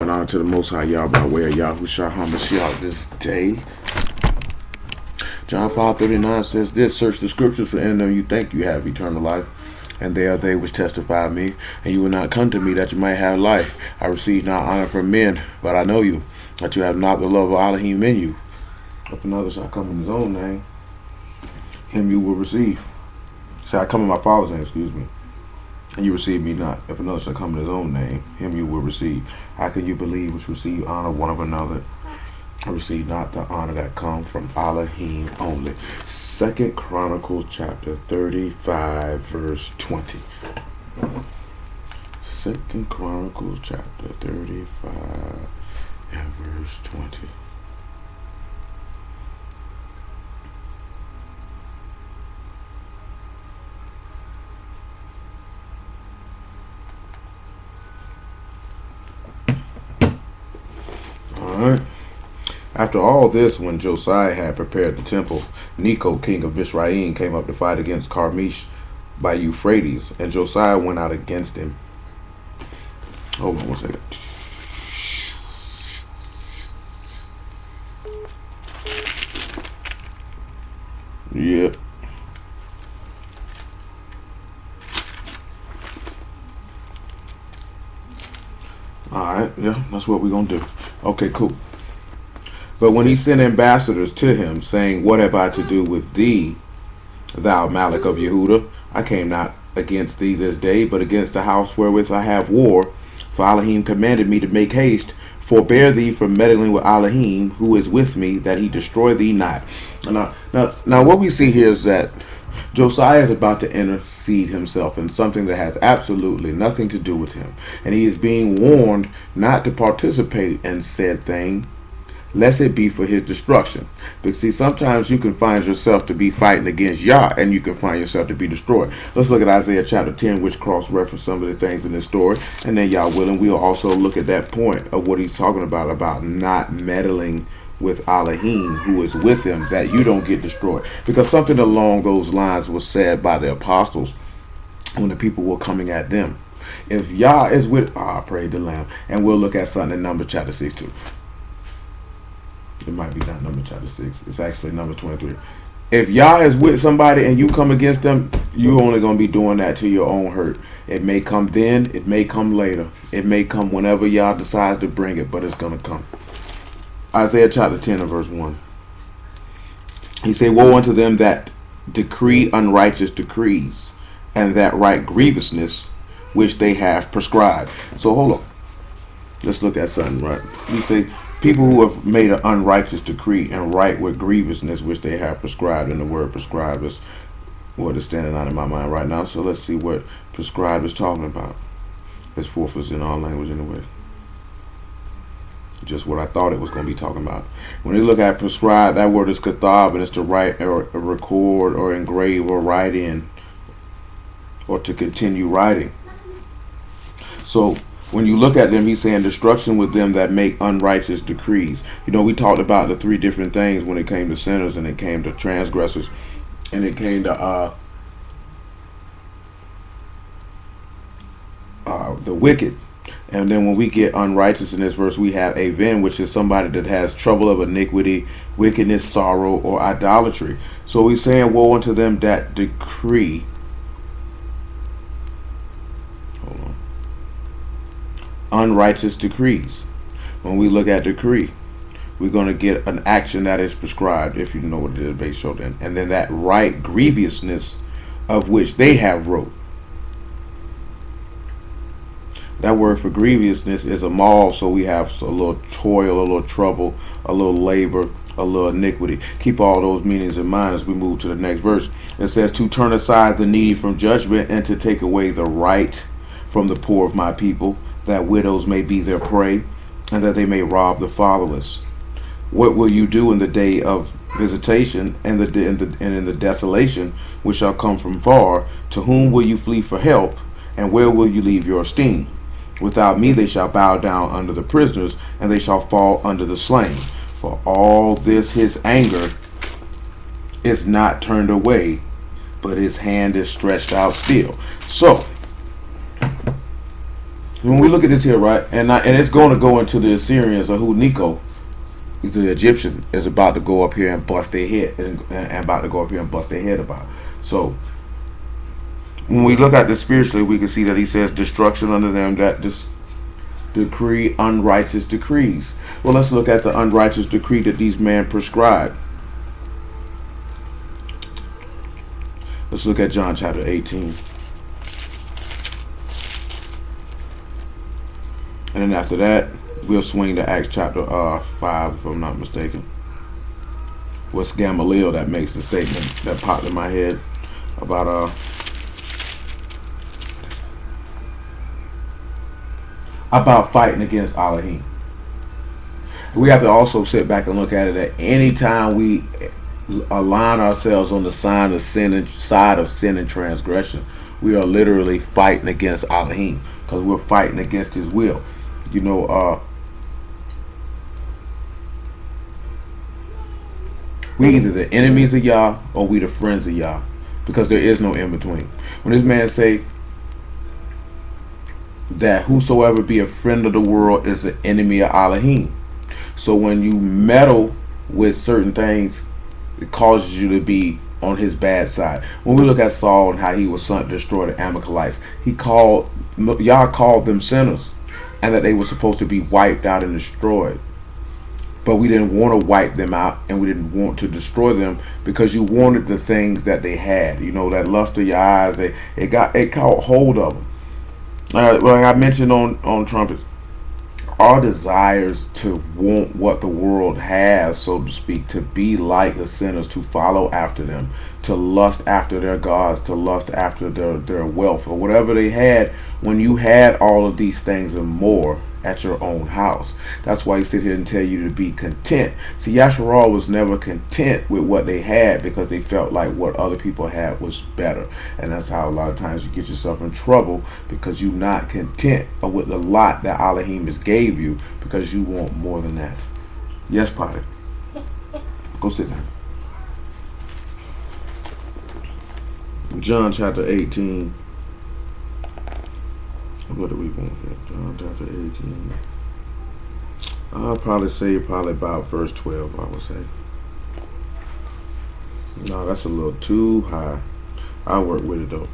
and honor to the Most High Yah by way of Yahushua HaMashiach this day. John 5:39 says this: search the scriptures, for in them you think you have eternal life, and they are they which testify of me. And you will not come to me that you might have life. I receive not honor from men, but I know you, that you have not the love of Alahym in you. If another shall come in his own name, him you will receive. Say, I come in my Father's name, excuse me, and you receive me not. If another shall come in his own name, him you will receive. How can you believe which receive honor one of another? I receive not the honor that come from Alahym only. 2 Chronicles chapter 35 verse 20. 2 Chronicles chapter 35 and verse 20. Alright. After all this, when Josiah had prepared the temple, Necho, king of Mizraim, came up to fight against Carchemish by Euphrates, and Josiah went out against him. Hold on one second. Yep. Alright, yeah, that's what we're going to do. Okay, cool. But when he sent ambassadors to him, saying, what have I to do with thee, thou Malach of Yehuda? I came not against thee this day, but against the house wherewith I have war. For Alahym commanded me to make haste. Forbear thee from meddling with Alahym, who is with me, that he destroy thee not. Now what we see here is that Josiah is about to intercede himself in something that has absolutely nothing to do with him. And he is being warned not to participate in said thing, lest it be for his destruction. Because see, sometimes you can find yourself to be fighting against Yah, and you can find yourself to be destroyed. Let's look at Isaiah chapter 10, which cross-reference some of the things in this story. And then, Yah willing, we'll also look at that point of what he's talking about not meddling with Alahym, who is with him, that you don't get destroyed. Because something along those lines was said by the apostles when the people were coming at them. If Yah is with, praise the Lamb. And we'll look at something in Numbers chapter 6 too. It might be not Numbers chapter 6. It's actually Numbers 23. If Yah is with somebody and you come against them, you're only going to be doing that to your own hurt. It may come then. It may come later. It may come whenever Yah decides to bring it, but it's going to come. Isaiah chapter 10 and verse 1. He said, woe unto them that decree unrighteous decrees, and that write grievousness which they have prescribed. So hold on. Let's look at something, right? He say, people who have made an unrighteous decree and write with grievousness which they have prescribed. And the word prescribed is what is standing out in my mind right now. So let's see what prescribed is talking about. As forth is in our language anyway. Just what I thought it was going to be talking about. When you look at prescribed, that word is kathab, and it's to write or record or engrave or write in, or to continue writing. So when you look at them, he's saying destruction with them that make unrighteous decrees. You know, we talked about the three different things when it came to sinners, and it came to transgressors, and it came to the wicked. And then when we get unrighteous in this verse, we have aven, which is somebody that has trouble of iniquity, wickedness, sorrow, or idolatry. So he's saying, woe unto them that decree. Hold on. Unrighteous decrees. When we look at decree, we're going to get an action that is prescribed, if you know what it is based on. And then that right grievousness of which they have wrote. That word for grievousness is a maul, so we have a little toil, a little trouble, a little labor, a little iniquity. Keep all those meanings in mind as we move to the next verse. It says, to turn aside the needy from judgment, and to take away the right from the poor of my people, that widows may be their prey, and that they may rob the fatherless. What will you do in the day of visitation, and in the desolation which shall come from far? To whom will you flee for help, and where will you leave your esteem? Without me they shall bow down under the prisoners, and they shall fall under the slain. For all this his anger is not turned away, but his hand is stretched out still. So When we look at this here, right, and it's going to go into the Assyrians, or who Nico, the Egyptian, is about to go up here and bust their head, and about to go up here and bust their head about. So when we look at this spiritually, we can see that he says destruction under them that decree unrighteous decrees. Well, let's look at the unrighteous decree that these men prescribed. Let's look at John chapter 18. And then after that, we'll swing to Acts chapter 5, if I'm not mistaken. What's Gamaliel that makes the statement that popped in my head about fighting against Alahym. We have to also sit back and look at it that anytime we align ourselves on the side of sin and transgression, we are literally fighting against Alahym, because we're fighting against his will. You know, we either the enemies of Yah or we the friends of Yah, because there is no in between. When this man say that whosoever be a friend of the world is an enemy of Alahym, so when you meddle with certain things, it causes you to be on his bad side. When we look at Saul and how he was sent to destroy the Amalekites, Yah called them sinners, and that they were supposed to be wiped out and destroyed. But we didn't want to wipe them out, and we didn't want to destroy them, because you wanted the things that they had. You know, that lust of your eyes, it caught hold of them. Like I mentioned on trumpets, our desires to want what the world has, so to speak, to be like the sinners, to follow after them, to lust after their gods, to lust after their wealth or whatever they had, when you had all of these things and more at your own house. That's why he sit here and tell you to be content. See, Yasharal was never content with what they had, because they felt like what other people had was better. And that's how a lot of times you get yourself in trouble, because you're not content with the lot that Alahym has gave you, because you want more than that. Yes, Potter. Go sit down. John chapter 18. What do we want here? John chapter 18. I'll probably say about verse 12, I would say. No, that's a little too high. I'll work with it though.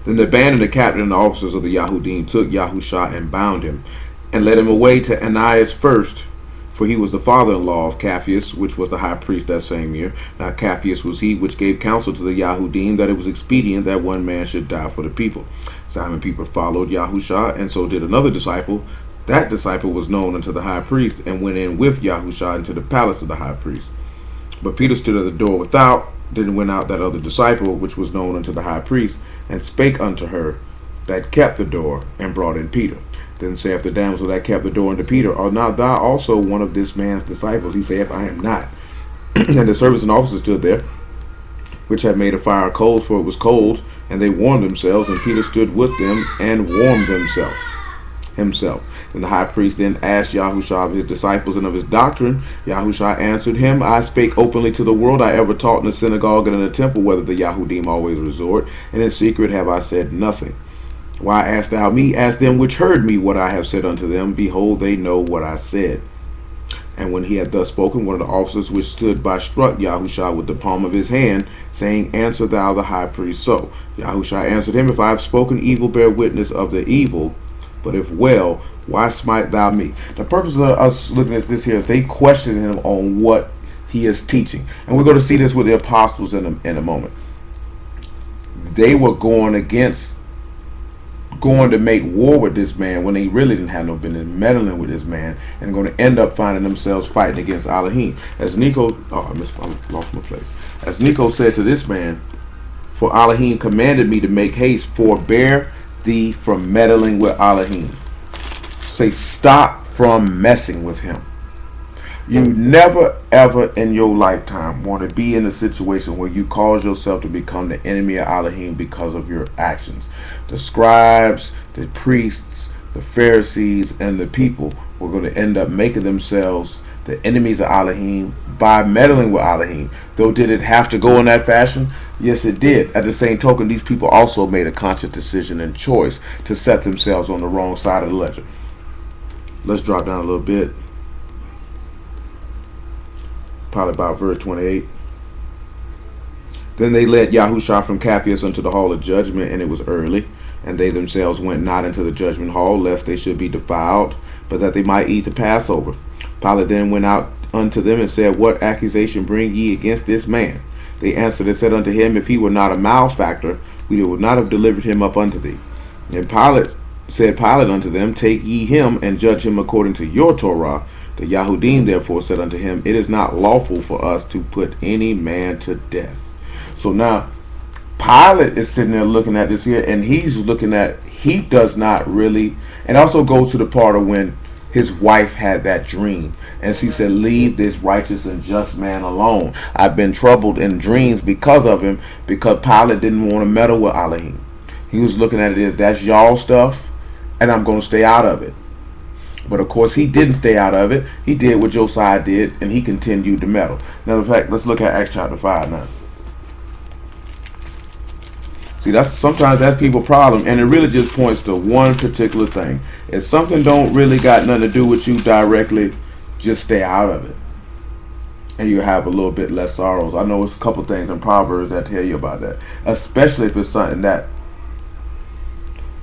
Then the band and the captain and the officers of the Yahudim took Yahusha and bound him, and led him away to Ananias first, for he was the father-in-law of Capheus, which was the high priest that same year. Now Capheus was he which gave counsel to the Yahudim that it was expedient that one man should die for the people. Simon Peter followed Yahusha, and so did another disciple. That disciple was known unto the high priest, and went in with Yahusha into the palace of the high priest. But Peter stood at the door without. Then went out that other disciple, which was known unto the high priest, and spake unto her that kept the door, and brought in Peter. Then saith the damsel that kept the door unto Peter, Art not thou also one of this man's disciples? He saith, I am not. And the servants and officers stood there, which had made a fire of coals, for it was cold, and they warmed themselves, and Peter stood with them and warmed himself. And the high priest then asked Yahusha of his disciples and of his doctrine. Yahusha answered him, I spake openly to the world. I ever taught in the synagogue and in the temple, whether the Yahudim always resort, and in secret have I said nothing. Why asked thou me? Ask them which heard me what I have said unto them. Behold, they know what I said. And when he had thus spoken, one of the officers which stood by struck Yahusha with the palm of his hand, saying, Answer thou the high priest so. Yahusha answered him, If I have spoken evil, bear witness of the evil. But if well, why smite thou me? The purpose of us looking at this here is they question him on what he is teaching. And we're going to see this with the apostles in a moment. They were going to make war with this man when they really didn't have no business meddling with this man, and going to end up finding themselves fighting against Alahym. As Nico, I lost my place. As Nico said to this man, For Alahym commanded me to make haste, forbear thee from meddling with Alahym. Say, stop from messing with him. You never ever in your lifetime want to be in a situation where you cause yourself to become the enemy of Alahym because of your actions. The scribes, the priests, the Pharisees, and the people were going to end up making themselves the enemies of Alahym by meddling with Alahym. Though did it have to go in that fashion? Yes, it did. At the same token, these people also made a conscious decision and choice to set themselves on the wrong side of the ledger. Let's drop down a little bit. Probably about verse 28. Then they led Yahushua from Capheus unto the hall of judgment, and it was early. And they themselves went not into the judgment hall, lest they should be defiled, but that they might eat the Passover. Pilate then went out unto them and said, What accusation bring ye against this man? They answered and said unto him, If he were not a malefactor, we would not have delivered him up unto thee. And said Pilate unto them, Take ye him and judge him according to your Torah. The Yahudim therefore said unto him, It is not lawful for us to put any man to death. So now Pilate is sitting there looking at this here, and he's looking at, he does not really, and also goes to the part of when his wife had that dream, and she said, Leave this righteous and just man alone. I've been troubled in dreams because of him, because Pilate didn't want to meddle with Alahym. He was looking at it as, that's y'all stuff, and I'm going to stay out of it. But of course, he didn't stay out of it. He did what Josiah did, and he continued to meddle. Now, in fact, let's look at Acts chapter 5 now. See, sometimes that's people's problem, and it really just points to one particular thing. If something don't really got nothing to do with you directly, just stay out of it, and you have a little bit less sorrows. I know it's a couple things in Proverbs that tell you about that, especially if it's something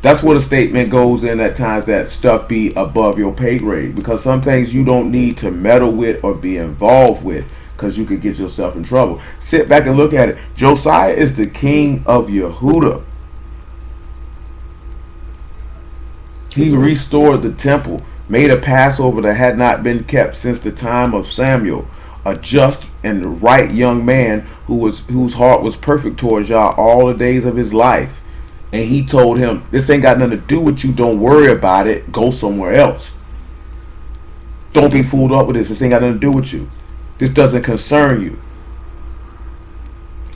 that's what a statement goes in at times, that stuff be above your pay grade, because some things you don't need to meddle with or be involved with, because you could get yourself in trouble. Sit back and look at it. Josiah is the king of Yehuda. He restored the temple, made a Passover that had not been kept since the time of Samuel. A just and right young man whose heart was perfect towards Yah all the days of his life. And he told him, this ain't got nothing to do with you. Don't worry about it. Go somewhere else. Don't be fooled up with this. This ain't got nothing to do with you. This doesn't concern you.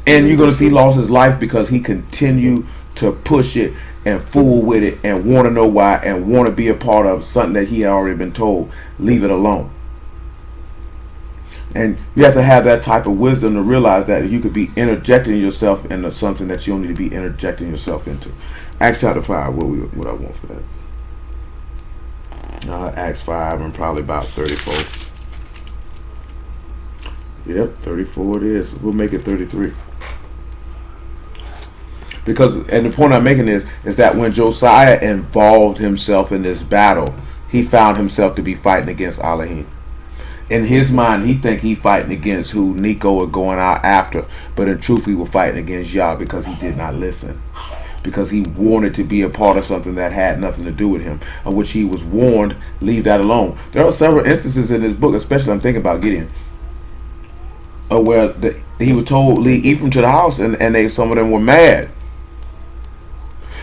And you're going to see he lost his life because he continued to push it and fool with it and want to know why and want to be a part of something that he had already been told. Leave it alone. And you have to have that type of wisdom to realize that you could be interjecting yourself into something that you don't need to be interjecting yourself into. Acts chapter 5, what I want for that? Acts 5 and probably about 34. Yep, 34 it is. We'll make it 33. Because, and the point I'm making is that when Josiah involved himself in this battle, he found himself to be fighting against Alahym. In his mind, he think he fighting against who Nico are going out after, but in truth, he was fighting against Yah because he did not listen. Because he wanted to be a part of something that had nothing to do with him, of which he was warned, leave that alone. There are several instances in this book, especially I'm thinking about Gideon, where he was told leave Ephraim to the house, and some of them were mad.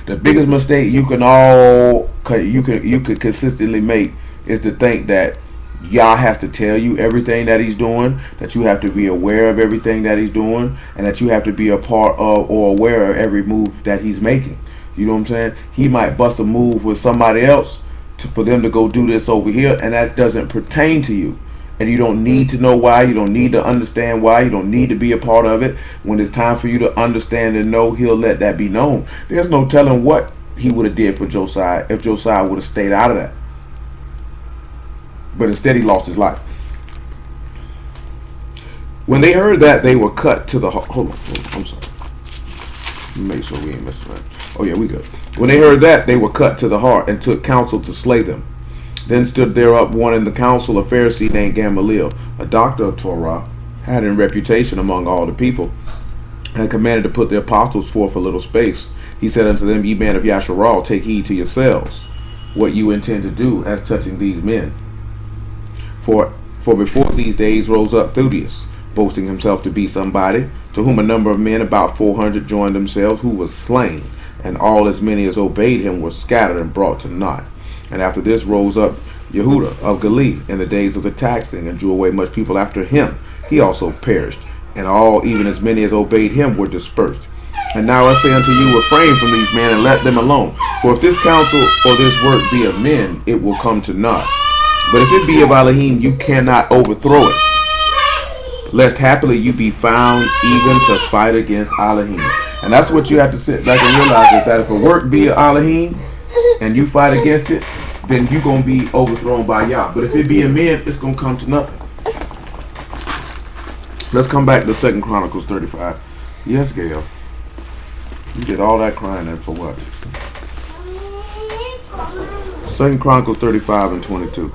The biggest mistake you could consistently make is to think that Yah has to tell you everything that he's doing, that you have to be aware of everything that he's doing, and that you have to be a part of or aware of every move that he's making. You know what I'm saying? He might bust a move with somebody else for them to go do this over here, and that doesn't pertain to you. And you don't need to know why. You don't need to understand why. You don't need to be a part of it. When it's time for you to understand and know, he'll let that be known. There's no telling what he would have did for Josiah if Josiah would have stayed out of that. But instead he lost his life. When they heard that, they were cut to the heart. Hold on, I'm sorry. Make sure we ain't messing around. Oh yeah, we good. When they heard that, they were cut to the heart and took counsel to slay them. Then stood there up one in the council, a Pharisee named Gamaliel, a doctor of Torah, had in reputation among all the people, and commanded to put the apostles forth a little space. He said unto them, Ye men of Yasharal, take heed to yourselves, what you intend to do as touching these men. For before these days rose up Theudius, boasting himself to be somebody, to whom a number of men, about 400, joined themselves, who was slain, and all as many as obeyed him were scattered and brought to naught. And after this rose up Yehuda of Galilee in the days of the taxing, and drew away much people after him. He also perished, and all, even as many as obeyed him, were dispersed. And now I say unto you, refrain from these men, and let them alone. For if this counsel or this work be of men, it will come to naught. But if it be of Alahym, you cannot overthrow it. lest happily you be found even to fight against Alahym. And that's what you have to sit back and realize, is that if a work be Alahym and you fight against it, then you're going to be overthrown by Yah. But if it be a man, it's going to come to nothing. Let's come back to 2 Chronicles 35. Yes, Gail. You did all that crying and for what? 2 Chronicles 35 and 22.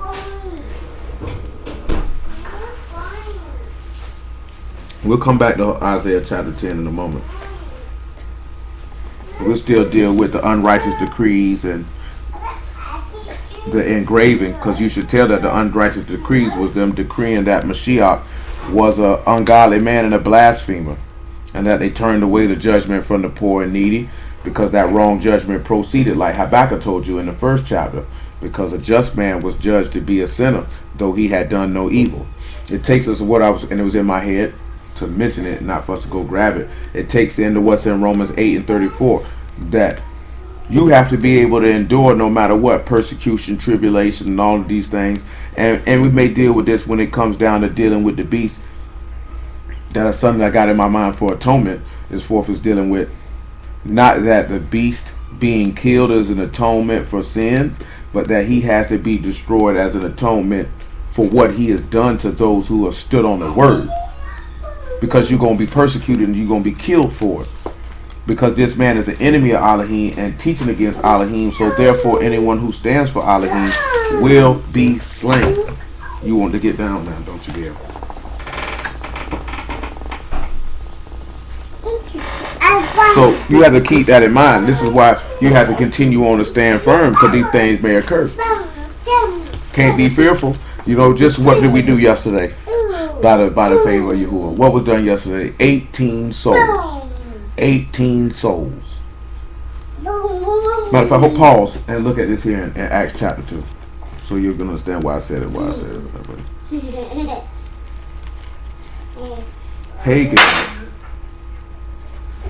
We'll come back to Isaiah chapter 10 in a moment. We'll still deal with the unrighteous decrees and the engraving, because you should tell that the unrighteous decrees was them decreeing that Mashiach was an ungodly man and a blasphemer, and that they turned away the judgment from the poor and needy, because that wrong judgment proceeded, like Habakkuk told you in the first chapter, because a just man was judged to be a sinner, though he had done no evil. It takes us to what I was, and it was in my head to mention it, not for us to go grab it. It takes into what's in Romans 8 and 34, that you have to be able to endure no matter what, persecution, tribulation, and all of these things. And we may deal with this when it comes down to dealing with the beast. That is something I got in my mind for atonement, is dealing with not that the beast being killed is an atonement for sins, but that he has to be destroyed as an atonement for what he has done to those who have stood on the word. Because you're going to be persecuted and you're going to be killed for it. Because this man is an enemy of Alahym and teaching against Alahym, so therefore anyone who stands for Alahym will be slain. You want to get down now, don't you, Gail? So you have to keep that in mind. This is why you have to continue on to stand firm, because these things may occur. Can't be fearful. You know, just what did we do yesterday? By the favor of Yahuwah. What was done yesterday? 18 souls. 18 souls. Matter of fact, I'll pause and look at this here in Acts chapter 2. So you're going to understand why I said it. Hey, Gail.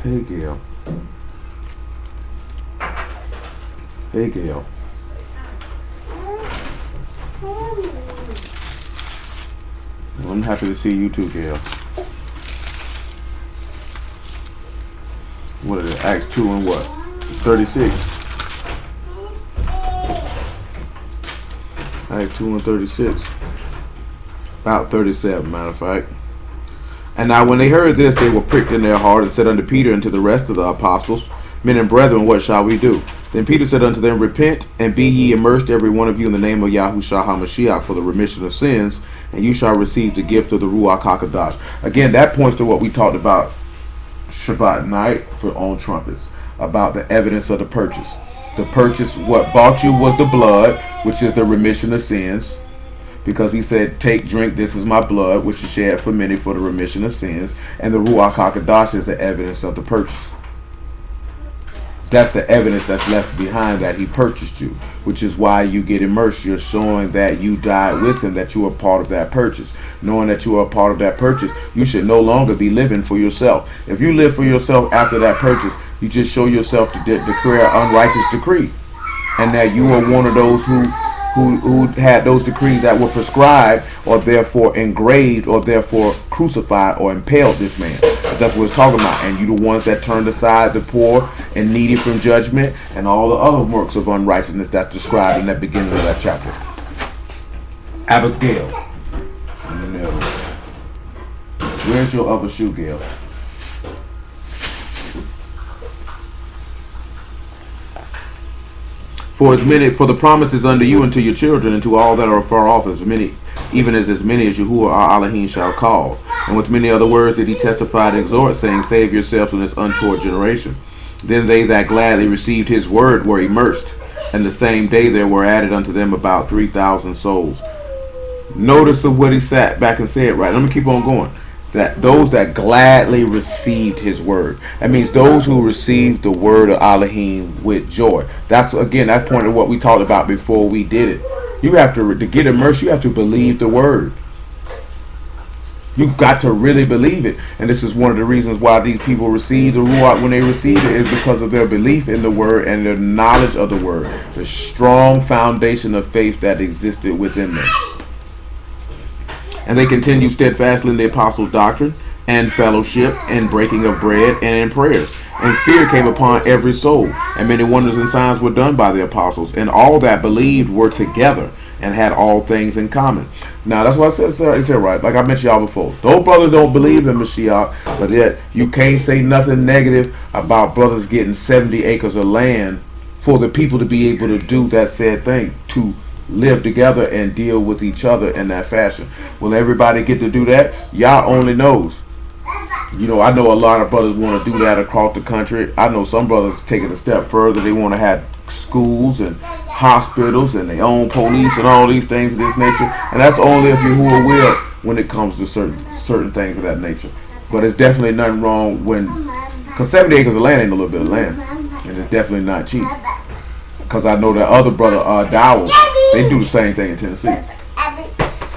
Hey, Gail. Hey, Gail. I'm happy to see you too, Gail. What is it? Acts 2 and what? 36. Acts 2 and 36. About 37, matter of fact. And now when they heard this, they were pricked in their heart and said unto Peter and to the rest of the apostles, Men and brethren, what shall we do? Then Peter said unto them, Repent, and be ye immersed every one of you in the name of Yahushua HaMashiach for the remission of sins, and you shall receive the gift of the Ruach HaKodesh. Again, that points to what we talked about Shabbat night on trumpets, about the evidence of the purchase. The purchase, what bought you was the blood, which is the remission of sins, because he said, Take, drink, this is my blood, which is shed for many for the remission of sins. And the Ruach HaKodesh is the evidence of the purchase. That's the evidence that's left behind, that he purchased you, which is why you get immersed. You're showing that you died with him, that you are part of that purchase. Knowing that you are part of that purchase, you should no longer be living for yourself. If you live for yourself after that purchase, you just show yourself to declare an unrighteous decree, and that you are one of those who had those decrees that were prescribed, or therefore engraved, or therefore crucified or impaled this man. But that's what it's talking about. And you the ones that turned aside the poor and needy from judgment, and all the other works of unrighteousness that's described in that beginning of that chapter. Abigail. No. Where's your other shoe, Gail? For the promises unto you and to your children and to all that are far off, as many as Yahuwah our Alahym shall call. And with many other words did he testify and exhort, saying, Save yourselves from this untoward generation. Then they that gladly received his word were immersed, and the same day there were added unto them about 3,000 souls. Notice of what he sat back and said, right? Let me keep on going. That those that gladly received his word. That means those who received the word of Alahym with joy. That's, again, that point of what we talked about before we did it. You have to get immersed, you have to believe the word. You've got to really believe it. And this is one of the reasons why these people receive the Ruach when they receive it, is because of their belief in the word and their knowledge of the word. The strong foundation of faith that existed within them. And they continued steadfastly in the apostles' doctrine and fellowship and breaking of bread and in prayers. And fear came upon every soul, and many wonders and signs were done by the apostles. And all that believed were together and had all things in common. Now that's what I said right. Like I mentioned y'all before, those brothers don't believe in Mashiach, but yet you can't say nothing negative about brothers getting 70 acres of land for the people to be able to do that said thing, to live together and deal with each other in that fashion. Will everybody get to do that? Y'all only knows. You know, I know a lot of brothers want to do that across the country. I know some brothers take it a step further. They want to have schools and hospitals and their own police and all these things of this nature. And that's only if you're who are will when it comes to certain things of that nature. But it's definitely nothing wrong because 70 acres of land ain't a little bit of land. And it's definitely not cheap. Because I know that other brother, Dowell, they do the same thing in Tennessee.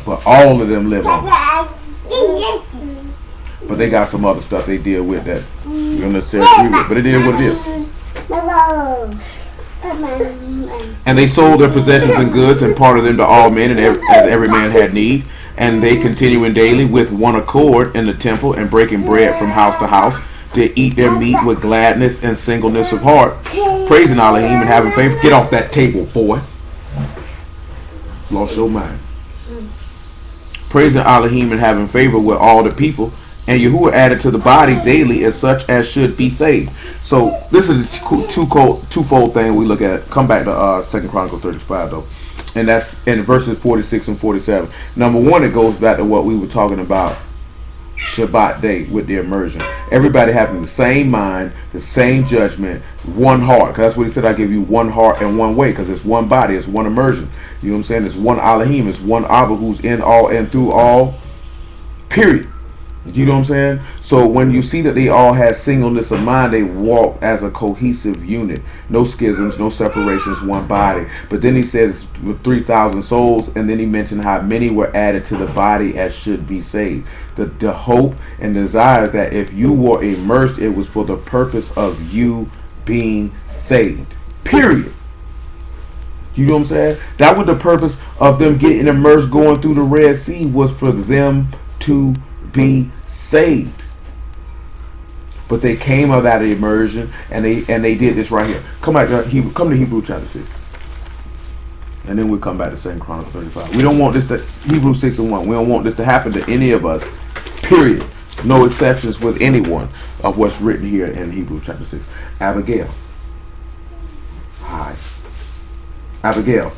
But all of them live on it. But they got some other stuff they deal with that we don't necessarily agree with. But it is what it is. And they sold their possessions and goods and parted them to all men, and as every man had need. And they continuing daily with one accord in the temple and breaking bread from house to house to eat their meat with gladness and singleness of heart, praising Alahym and having faith. Get off that table, boy. Lost your mind. Praising Alahym and having favor with all the people. And Yahuwah added to the body daily as such as should be saved. So this is a twofold thing we look at. Come back to 2 Chronicles 35 though. And that's in verses 46 and 47. Number one, it goes back to what we were talking about Shabbat day with the immersion. Everybody having the same mind, the same judgment, one heart. Because that's what he said, I give you one heart and one way. Because it's one body, it's one immersion. You know what I'm saying? It's one Alahym, it's one Abba who's in all and through all. Period. You know what I'm saying? So when you see that they all had singleness of mind, they walk as a cohesive unit. No schisms, no separations, one body. But then he says with 3,000 souls, and then he mentioned how many were added to the body as should be saved. The hope and desire is that if you were immersed, it was for the purpose of you being saved. Period. You know what I'm saying? That was the purpose of them getting immersed, going through the Red Sea, was for them to be saved. But they came out of that immersion and they did this right here. Come to Hebrew chapter 6. And then we'll come back to 2 Chronicles 35. We don't want this to Hebrew 6 and 1. We don't want this to happen to any of us. Period. No exceptions with anyone of what's written here in Hebrew chapter 6. Abigail. Hi. Abigail.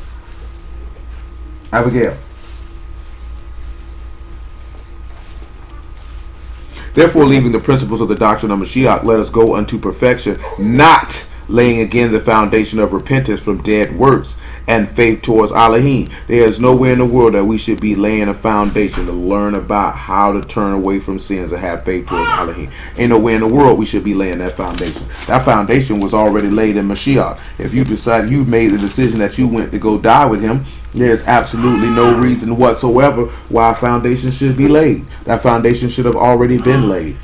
Therefore, leaving the principles of the doctrine of Mashiach, let us go unto perfection, not laying again the foundation of repentance from dead works and faith towards Alahym. There is nowhere in the world that we should be laying a foundation to learn about how to turn away from sins and have faith towards Alahym. Ain't nowhere in the world we should be laying that foundation. That foundation was already laid in Mashiach. If you decide you made the decision that you went to go die with him, there's absolutely no reason whatsoever why a foundation should be laid. That foundation should have already been laid.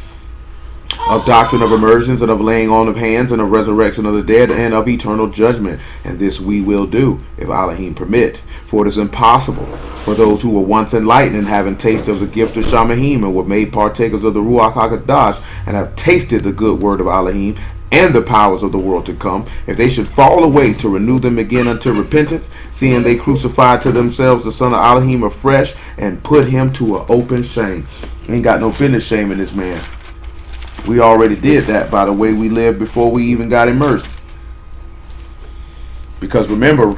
Of doctrine of immersions and of laying on of hands and of resurrection of the dead and of eternal judgment. And this we will do, if Alahym permit. For it is impossible for those who were once enlightened and having tasted of the gift of Shamahim and were made partakers of the Ruach HaKadosh and have tasted the good word of Alahym and the powers of the world to come, if they should fall away, to renew them again unto repentance, seeing they crucified to themselves the son of Alahym afresh and put him to an open shame. Ain't got no business shaming this man. We already did that by the way we lived before we even got immersed. Because remember,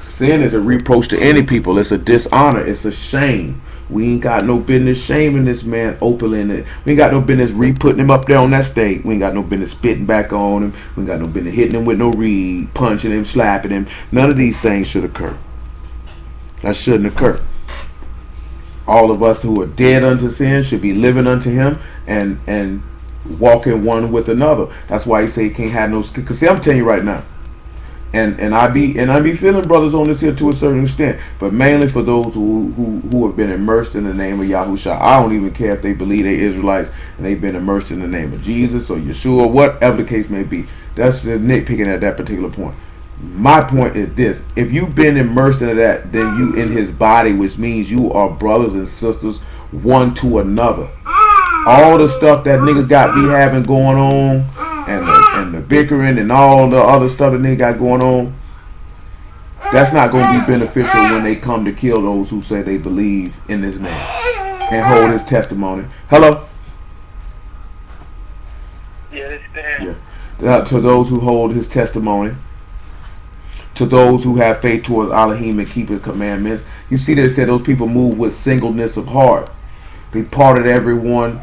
sin is a reproach to any people. It's a dishonor. It's a shame. We ain't got no business shaming this man openly. We ain't got no business re-putting him up there on that stake. We ain't got no business spitting back on him. We ain't got no business hitting him with no reed, punching him, slapping him. None of these things should occur. That shouldn't occur. All of us who are dead unto sin should be living unto him and walking one with another. That's why he say he can't have no. Because see, I'm telling you right now. And I be feeling brothers on this here to a certain extent, but mainly for those who have been immersed in the name of Yahushua. I don't even care if they believe they're Israelites and they've been immersed in the name of Jesus or Yeshua, whatever the case may be. That's the nitpicking at that particular point. My point is this: if you've been immersed into that, then you in his body, which means you are brothers and sisters one to another. All the stuff that niggas got be having going on, and the bickering and all the other stuff that niggas got going on, that's not going to be beneficial when they come to kill those who say they believe in this man and hold his testimony. Hello? Yeah. To those who hold his testimony, to those who have faith towards Alahym and keep his commandments. You see that it said those people move with singleness of heart. They parted everyone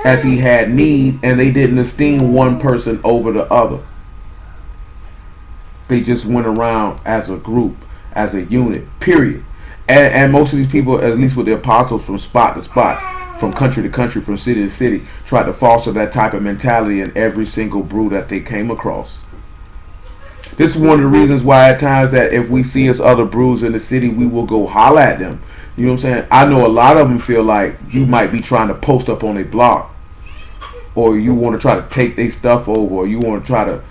as he had need, and they didn't esteem one person over the other. They just went around as a group, as a unit, period. And most of these people, at least with the apostles, from spot to spot, from country to country, from city to city, tried to foster that type of mentality in every single brew that they came across. This is one of the reasons why at times that if we see us other brews in the city, we will go holler at them. You know what I'm saying? I know a lot of them feel like you might be trying to post up on a block, or you want to try to take their stuff over, or you want to try to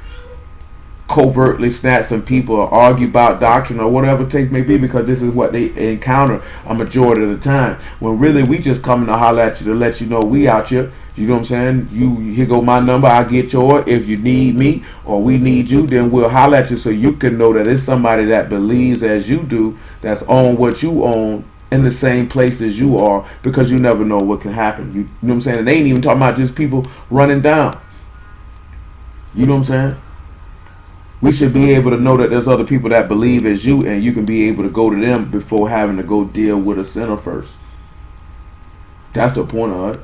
covertly snatch some people or argue about doctrine or whatever the case may be, because this is what they encounter a majority of the time. When really we just coming to holler at you to let you know we out here. You know what I'm saying? Here go my number, I'll get yours. If you need me or we need you, then we'll holler at you so you can know that it's somebody that believes as you do, that's on what you own, in the same place as you are, because you never know what can happen. You know what I'm saying? And they ain't even talking about just people running down. You know what I'm saying? We should be able to know that there's other people that believe as you, and you can be able to go to them before having to go deal with a sinner first. That's the point of it.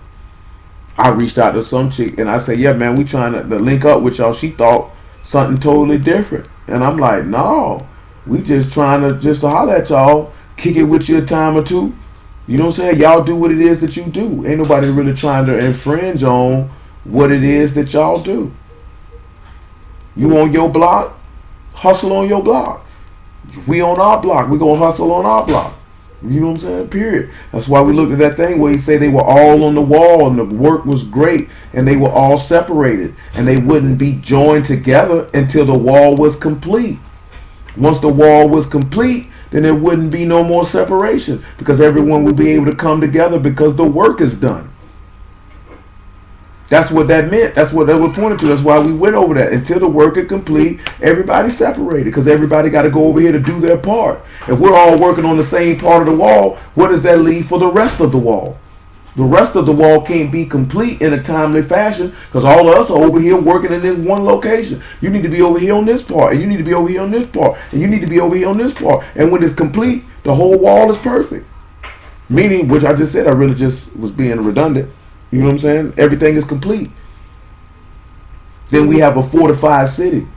I reached out to some chick and I said, yeah, man, we trying to link up with y'all. She thought something totally different. And I'm like, no, we just trying to holler at y'all, kick it with you a time or two. You know what I'm saying? Y'all do what it is that you do. Ain't nobody really trying to infringe on what it is that y'all do. You on your block, hustle on your block. We on our block, we gonna hustle on our block. You know what I'm saying? Period. That's why we looked at that thing where he said they were all on the wall and the work was great and they were all separated and they wouldn't be joined together until the wall was complete. Once the wall was complete, then there wouldn't be no more separation, because everyone would be able to come together because the work is done. That's what that meant. That's what that was pointing to. That's why we went over that. Until the work is complete, everybody separated, because everybody got to go over here to do their part. If we're all working on the same part of the wall, what does that leave for the rest of the wall? The rest of the wall can't be complete in a timely fashion, because all of us are over here working in this one location. You need to be over here on this part, and you need to be over here on this part, and you need to be over here on this part. And when it's complete, the whole wall is perfect. Meaning, which I just said, I really just was being redundant. You know what I'm saying? Everything is complete. Then we have a fortified city,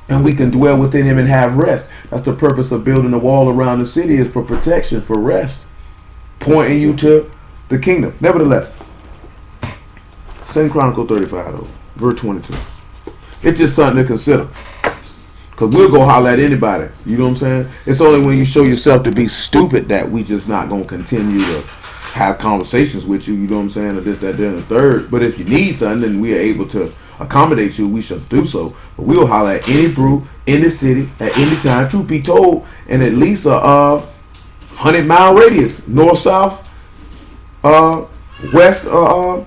and we can dwell within him and have rest. That's the purpose of building a wall around the city, is for protection, for rest, pointing you to the kingdom. Nevertheless, 2 Chronicles 35, though, verse 22. It's just something to consider, because we'll go holler at anybody. You know what I'm saying? It's only when you show yourself to be stupid that we just not going to continue to have conversations with you, you know what I'm saying, or this, that, that, and the third. But if you need something, then we are able to accommodate you, we should do so. But we'll holler at any brew in the city at any time, truth be told, in at least a 100-mile radius, north, south, west, yeah,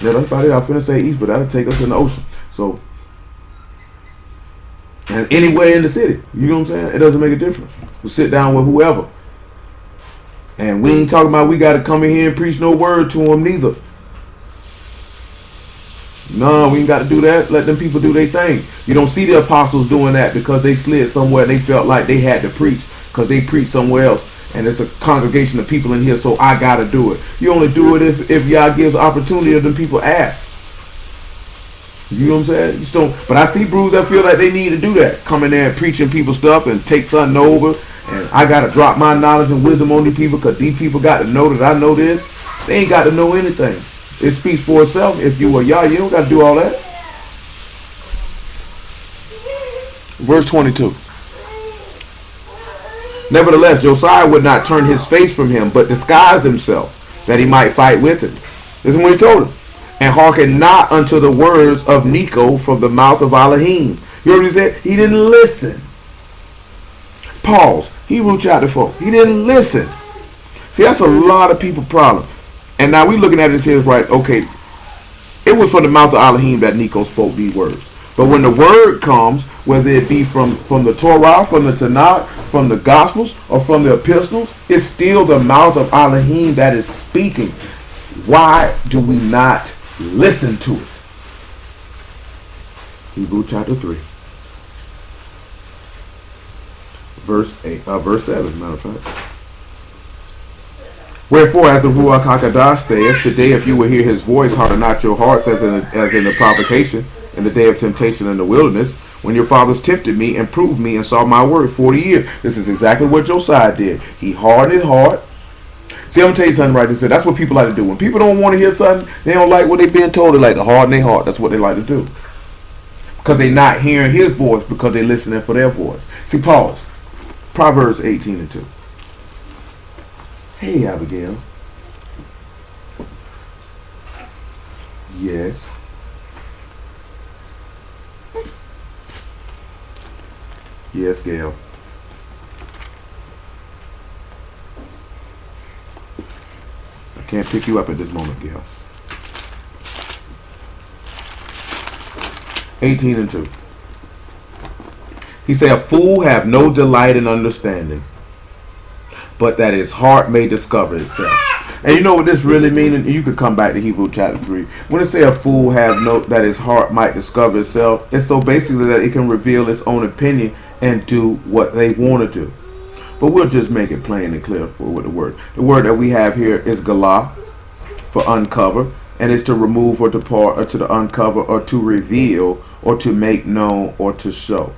that's about it. I was finna say east, but that'll take us in the ocean. So, and anywhere in the city, you know what I'm saying, it doesn't make a difference. We'll sit down with whoever. And we ain't talking about we got to come in here and preach no word to them neither. No, we ain't got to do that. Let them people do their thing. You don't see the apostles doing that because they slid somewhere and they felt like they had to preach because they preached somewhere else. And it's a congregation of people in here, so I got to do it. You only do it if y'all gives opportunity of them people ask. You know what I'm saying? You just don't. But I see brews that feel like they need to do that. Come in there and preaching people stuff and take something over. And I got to drop my knowledge and wisdom on these people because these people got to know that I know this. They ain't got to know anything. It speaks for itself. If you were y'all, you don't got to do all that. Verse 22. Nevertheless, Josiah would not turn his face from him, but disguised himself, that he might fight with him. This is what he told him. And hearken not unto the words of Necho from the mouth of Alahym. You You heard what he said? He didn't listen. Pause. Hebrews chapter 4. He didn't listen. See, that's a lot of people's problem. And now we looking at it here, right? Okay, it was from the mouth of Alahym that Nico spoke these words. But when the word comes, whether it be from the Torah, from the Tanakh, from the Gospels, or from the epistles, it's still the mouth of Alahym that is speaking. Why do we not listen to it? Hebrews chapter 3. Verse 7, matter of fact. Wherefore, as the Ruach HaKadosh saith, today if you will hear his voice, harden not your hearts as in the provocation, in the day of temptation in the wilderness, when your fathers tempted me and proved me and saw my word 40 years. This is exactly what Josiah did. He hardened his heart. See, I'm going to tell you something right here. That's what people like to do. When people don't want to hear something, they don't like what they're being told. They like to harden their heart. That's what they like to do. Because they're not hearing his voice because they're listening for their voice. See, pause. Proverbs 18:2. Hey, Abigail. Yes. Yes, Gail. I can't pick you up at this moment, Gail. 18:2. He said, a fool have no delight in understanding, but that his heart may discover itself. And you know what this really means? And you could come back to Hebrews chapter 3. When it say a fool have no, that his heart might discover itself, it's so basically that it can reveal its own opinion and do what they want to do. But we'll just make it plain and clear with the word. The word that we have here is galah, for uncover, and it's to remove or to part or to uncover or to reveal or to make known or to show.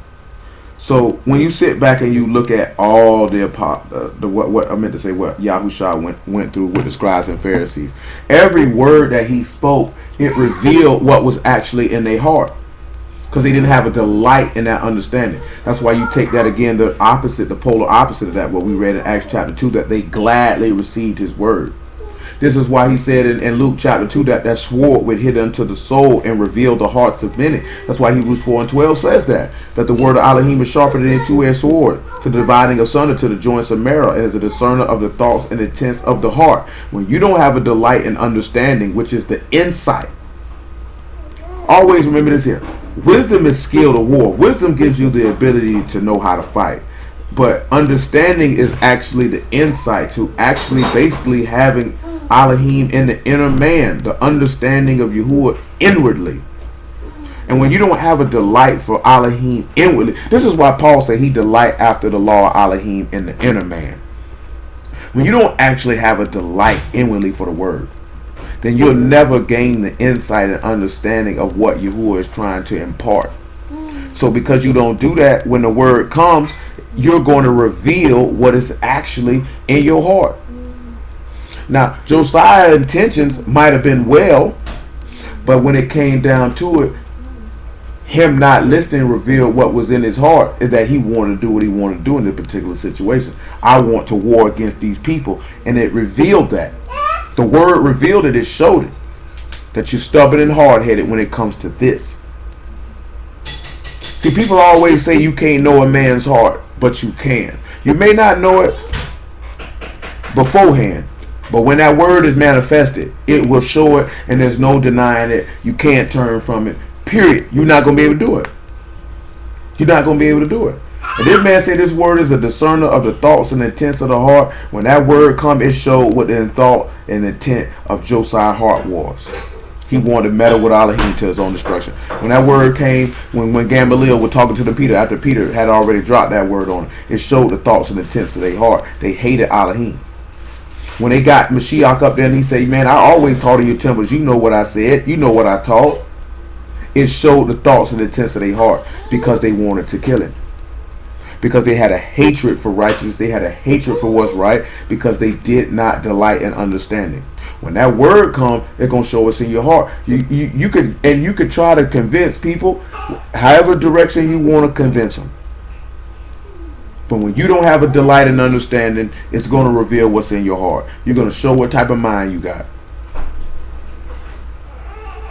So when you sit back and you look at all what I meant to say, what Yahushua went through with the scribes and Pharisees, every word that he spoke, it revealed what was actually in their heart, because they didn't have a delight in that understanding. That's why you take that again, the polar opposite of that, what we read in Acts chapter 2, that they gladly received his word. This is why he said in Luke chapter 2 that sword would hit unto the soul and reveal the hearts of many. That's why Hebrews 4:12 says that the word of Alahym is sharper than a two-edged sword, to the dividing asunder to the joints of marrow, and is a discerner of the thoughts and intents of the heart. When you don't have a delight in understanding, which is the insight, always remember this here. Wisdom is skill to war. Wisdom gives you the ability to know how to fight. But understanding is actually the insight to actually basically having Alahym in the inner man, the understanding of Yahuwah inwardly. And when you don't have a delight for Alahym inwardly, this is why Paul said he delight after the law of Alahym in the inner man. When you don't actually have a delight inwardly for the word, then you'll never gain the insight and understanding of what Yahuwah is trying to impart. So because you don't do that, when the word comes, you're going to reveal what is actually in your heart. Now, Josiah's intentions might have been well, but when it came down to it, him not listening revealed what was in his heart, that he wanted to do what he wanted to do in this particular situation. I want to war against these people, and it revealed that. The word revealed it, it showed it, that you're stubborn and hard-headed when it comes to this. See, people always say you can't know a man's heart, but you can. You may not know it beforehand, but when that word is manifested, it will show it, and there's no denying it. You can't turn from it, period. You're not going to be able to do it. You're not going to be able to do it. And this man said this word is a discerner of the thoughts and intents of the heart. When that word come, it showed what the thought and intent of Josiah's heart was. He wanted to meddle with Alahym to his own destruction. When that word came, when Gamaliel was talking to the Peter, after Peter had already dropped that word on him, it showed the thoughts and intents of their heart. They hated Alahym. When they got Mashiach up there and he said, man, I always taught in your temples. You know what I said. You know what I taught. It showed the thoughts and intents of their heart, because they wanted to kill him. Because they had a hatred for righteousness. They had a hatred for what's right, because they did not delight in understanding. When that word comes, it's going to show us in your heart. You could try to convince people however direction you want to convince them. But when you don't have a delight in understanding, it's going to reveal what's in your heart. You're going to show what type of mind you got.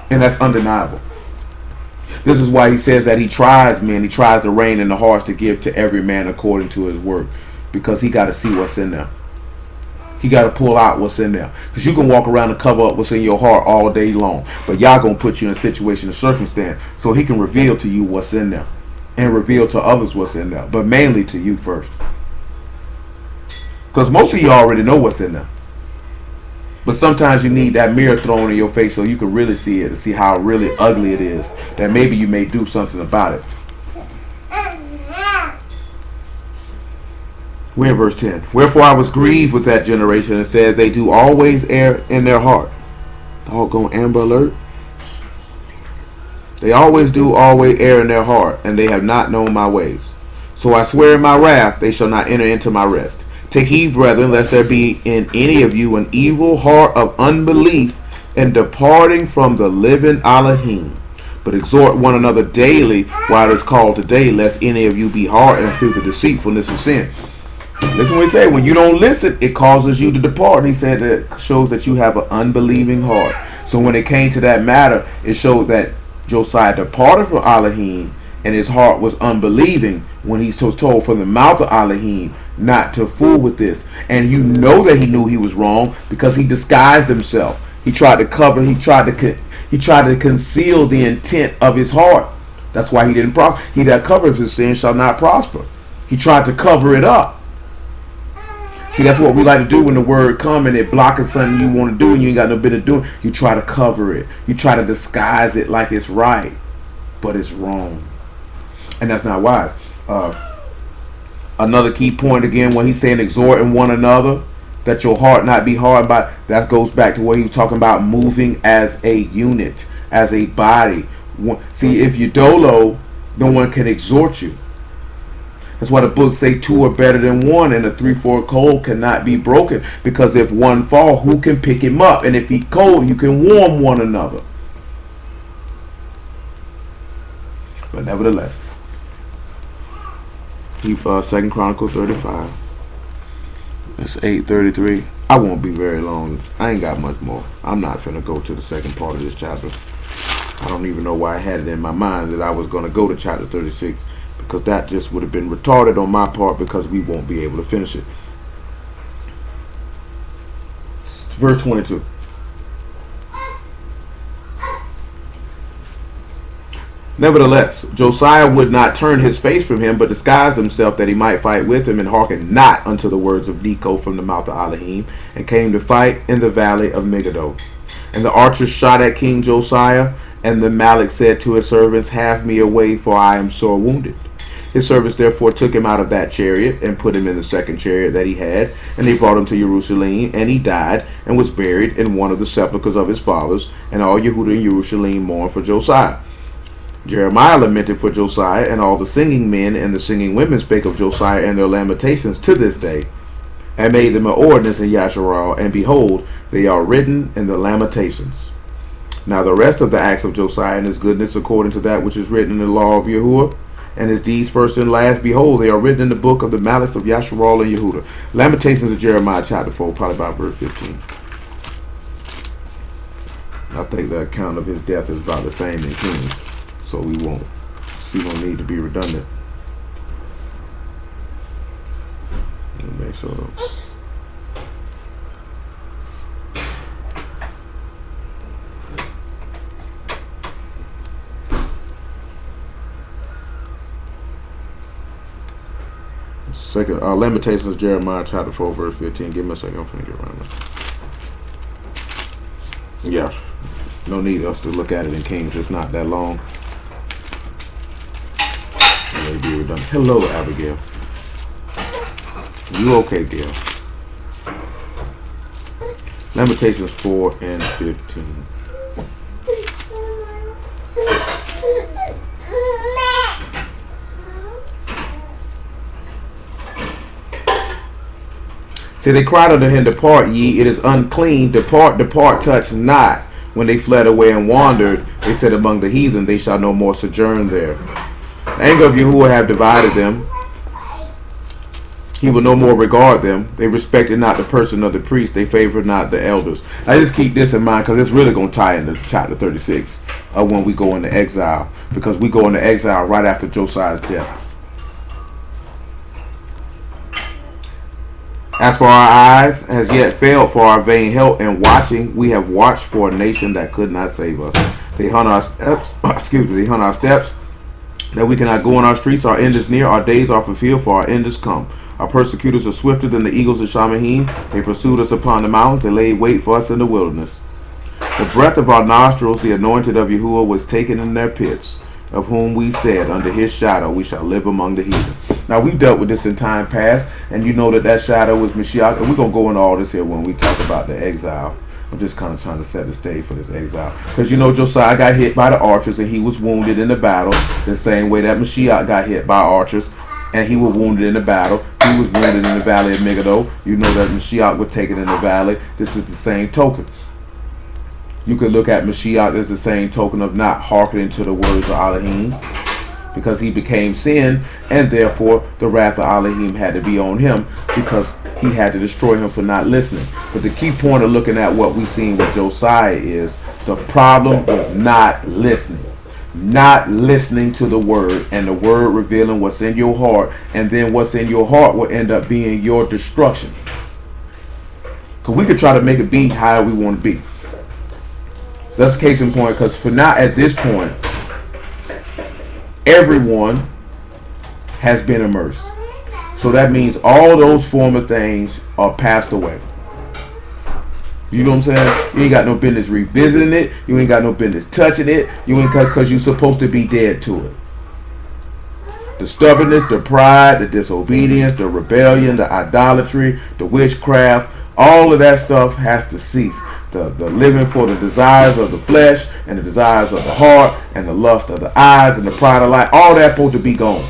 And that's undeniable. This is why he says that he tries men. He tries to reign in the hearts to give to every man according to his work, because he got to see what's in there. He got to pull out what's in there. Because you can walk around and cover up what's in your heart all day long, but Yah going to put you in a situation, a circumstance, so he can reveal to you what's in there and reveal to others what's in there, but mainly to you first. Because most of you already know what's in there. But sometimes you need that mirror thrown in your face so you can really see it and see how really ugly it is, that maybe you may do something about it. We're in verse 10. Wherefore I was grieved with that generation, and said, they do always err in their heart. Doggone Amber Alert. They always err in their heart, and they have not known my ways. So I swear in my wrath, they shall not enter into my rest. Take heed, brethren, lest there be in any of you an evil heart of unbelief in departing from the living Alahym. But exhort one another daily while it is called today, lest any of you be hardened through the deceitfulness of sin. Listen what he said. When you don't listen, it causes you to depart. And he said that it shows that you have an unbelieving heart. So when it came to that matter, it showed that Josiah departed from Alahym, and his heart was unbelieving when he was told from the mouth of Alahym not to fool with this. And you know that he knew he was wrong, because he disguised himself. He tried to cover. He tried to conceal the intent of his heart. That's why he didn't prosper. He that covers his sin shall not prosper. He tried to cover it up. See, that's what we like to do when the word come and it blocks something you want to do and you ain't got no bit of doing. You try to cover it. You try to disguise it like it's right, but it's wrong. And that's not wise. Another key point again, when he's saying exhorting one another, that your heart not be hard by, that goes back to what he was talking about, moving as a unit, as a body. See, if you dolo, no one can exhort you. That's why the books say two are better than one, and a 3-4 cold cannot be broken, because if one fall, who can pick him up? And if he cold, you can warm one another. But nevertheless, keep 2 Chronicles 35. It's 8:33. I won't be very long. I ain't got much more. I'm not finna go to the second part of this chapter. I don't even know why I had it in my mind that I was going to go to chapter 36. Because that just would have been retarded on my part, because we won't be able to finish it. Verse 22. Nevertheless, Josiah would not turn his face from him, but disguised himself that he might fight with him, and hearkened not unto the words of Necho from the mouth of Alahym, and came to fight in the valley of Megiddo. And the archers shot at King Josiah, and the Malik said to his servants, have me away, for I am sore wounded. His servants therefore took him out of that chariot, and put him in the second chariot that he had, and they brought him to Jerusalem, and he died, and was buried in one of the sepulchres of his fathers, and all Yehudah and Jerusalem mourned for Josiah. Jeremiah lamented for Josiah, and all the singing men and the singing women spake of Josiah and their lamentations to this day, and made them an ordinance in Yasharal, and behold, they are written in the lamentations. Now the rest of the acts of Josiah and his goodness, according to that which is written in the law of Yahuwah, and his deeds first and last, behold, they are written in the book of the malice of Yasharal and Yehudah. Lamentations of Jeremiah chapter 4, probably about verse 15. I think the account of his death is about the same in Kings, so we won't see no need to be redundant. Let me make sure. Second, Lamentations of Jeremiah chapter 4 verse 15. Give me a second. I'm finna get around this. Yeah, no need us to look at it in Kings. It's not that long. Be redundant. Hello, Abigail. You okay, Gail? Lamentations 4 and 15. See, they cried unto him, depart ye, it is unclean, depart, depart, touch not. When they fled away and wandered, they said among the heathen, they shall no more sojourn there. The anger of Yahuwah have divided them, He will no more regard them. They respected not the person of the priest. They favored not the elders. I just keep this in mind because it's really going to tie into chapter 36 of when we go into exile. Because we go into exile right after Josiah's death. As for our eyes has yet failed for our vain help and watching, we have watched for a nation that could not save us. They hunt our steps, they hunt our steps, that we cannot go on our streets. Our end is near, our days are fulfilled, for our end is come. Our persecutors are swifter than the eagles of Shamahim. They pursued us upon the mountains, they laid wait for us in the wilderness. The breath of our nostrils, the anointed of Yahuwah, was taken in their pits, of whom we said, under his shadow we shall live among the heathen. Now, we dealt with this in time past, and you know that shadow was Mashiach, and we're going to go into all this here when we talk about the exile. I'm just kind of trying to set the stage for this exile. Because you know Josiah got hit by the archers, and he was wounded in the battle, the same way that Mashiach got hit by archers, and he was wounded in the battle. He was wounded in the valley of Megiddo. You know that Mashiach was taken in the valley. This is the same token. You could look at Mashiach as the same token of not hearkening to the words of Alahym, because he became sin, and therefore the wrath of Alahym had to be on him, because he had to destroy him for not listening. But the key point of looking at what we've seen with Josiah is the problem of not listening. Not listening to the word, and the word revealing what's in your heart, and then what's in your heart will end up being your destruction. Because we could try to make it be how we want to be. So that's case in point, because for now, at this point, everyone has been immersed. So that means all those former things are passed away. You know what I'm saying? You ain't got no business revisiting it. You ain't got no business touching it. You ain't, because you're supposed to be dead to it. The stubbornness, the pride, the disobedience, the rebellion, the idolatry, the witchcraft, all of that stuff has to cease. The living for the desires of the flesh and the desires of the heart and the lust of the eyes and the pride of life, all that's supposed to be gone.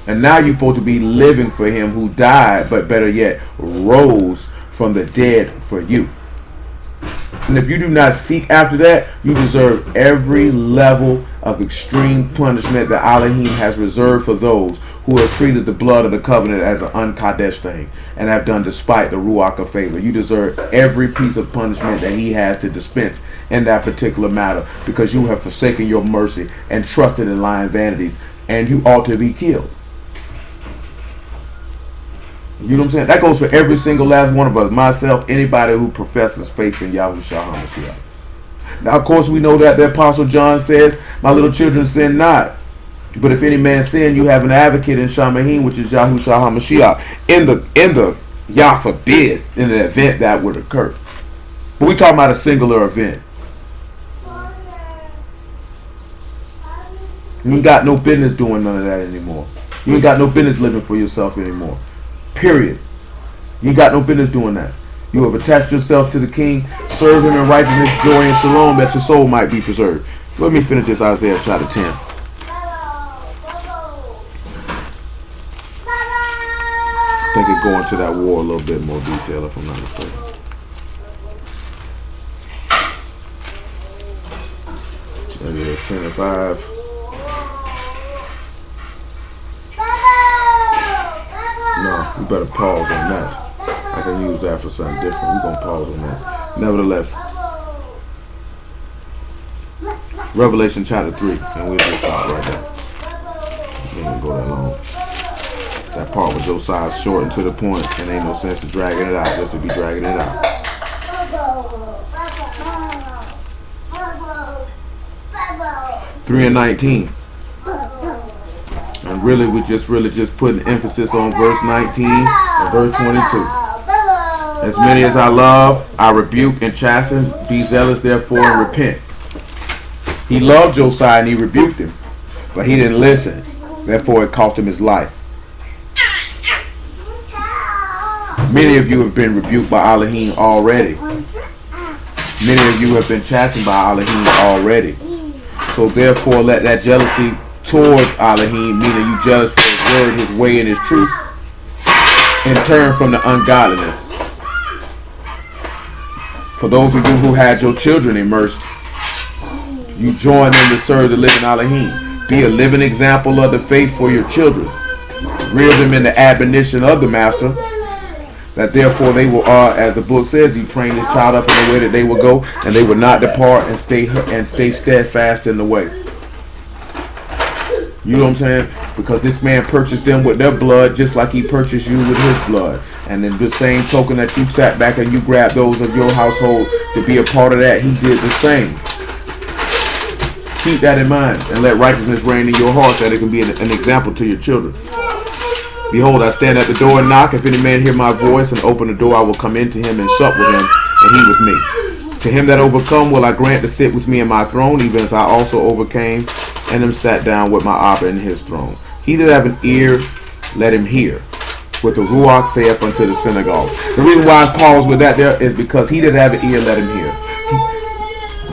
And now you're supposed to be living for him who died, but better yet, rose from the dead for you. And if you do not seek after that, you deserve every level of extreme punishment that Alahym has reserved for those who have treated the blood of the covenant as an unkadesh thing and have done despite the ruach of favor. You deserve every piece of punishment that he has to dispense in that particular matter, because you have forsaken your mercy and trusted in lying vanities, and you ought to be killed. You know what I'm saying? That goes for every single last one of us. Myself, anybody who professes faith in Yahushua HaMashiach. Now, of course, we know that the Apostle John says, my little children, sin not. But if any man sin, you have an advocate in Shamahim, which is Yahushua HaMashiach. In the Yah forbid, in the event that would occur. But we talking about a singular event. You ain't got no business doing none of that anymore. You ain't got no business living for yourself anymore. Period. You ain't got no business doing that. You have attached yourself to the King. Serve him in righteousness, joy, and shalom, that your soul might be preserved. Let me finish this Isaiah chapter 10. I think it go into that war a little bit more detail, if I'm not mistaken. Isaiah 10 and 5. No, we better pause on that. I can use that for something different. We're going to pause on that. Nevertheless, Revelation chapter 3. And we'll just stop right there. We ain't go that long. That part with Josiah's short and to the point, and ain't no sense of dragging it out just to be dragging it out. 3 and 19. And really, we just putting emphasis on verse 19 and verse 22. As many as I love, I rebuke and chasten. Be zealous, therefore, and repent. He loved Josiah and he rebuked him, but he didn't listen. Therefore, it cost him his life. Many of you have been rebuked by Alahym already. Many of you have been chastened by Alahym already. So therefore, let that jealousy towards Alahym, meaning you jealous for his word, his way, and his truth, and turn from the ungodliness. For those of you who had your children immersed, you join them to serve the living Alahym. Be a living example of the faith for your children. rear them in the admonition of the master, that therefore they will, as the book says, you train this child up in the way that they will go, and they will not depart, and stay steadfast in the way. You know what I'm saying? Because this man purchased them with their blood, just like he purchased you with his blood. And in the same token that you sat back and you grabbed those of your household to be a part of that, he did the same. Keep that in mind, and let righteousness reign in your heart, that it can be an example to your children. Behold, I stand at the door and knock. If any man hear my voice and open the door, I will come into him and sup with him, and he with me. To him that overcome will I grant to sit with me in my throne, even as I also overcame and am sat down with my Abba in his throne. He that have an ear, let him hear what the Ruach saith unto the synagogue. The reason why I pause with that there is because he that have an ear, let him hear.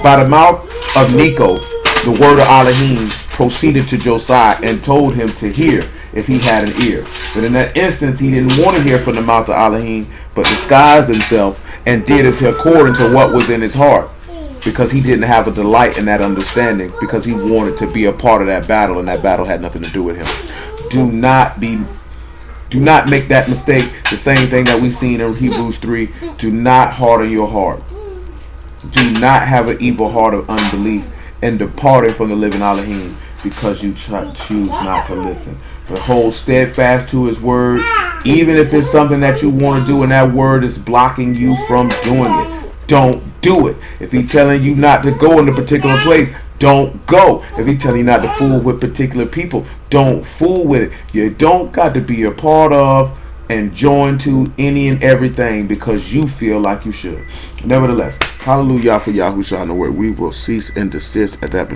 By the mouth of Nico, the word of Alahym proceeded to Josiah and told him to hear if he had an ear. But in that instance, he didn't want to hear from the mouth of Alahym, but disguised himself and did as according to what was in his heart, because he didn't have a delight in that understanding, because he wanted to be a part of that battle, and that battle had nothing to do with him. Do not make that mistake. The same thing that we've seen in Hebrews 3. Do not harden your heart. Do not have an evil heart of unbelief and departing from the living Alahym, because you choose not to listen. But hold steadfast to his word, even if it's something that you want to do and that word is blocking you from doing it. Don't do it. If he's telling you not to go in a particular place, don't go. If he's telling you not to fool with particular people, don't fool with it. You don't got to be a part of and join to any and everything because you feel like you should. Nevertheless, hallelujah for Yahushua in the word. We will cease and desist at that.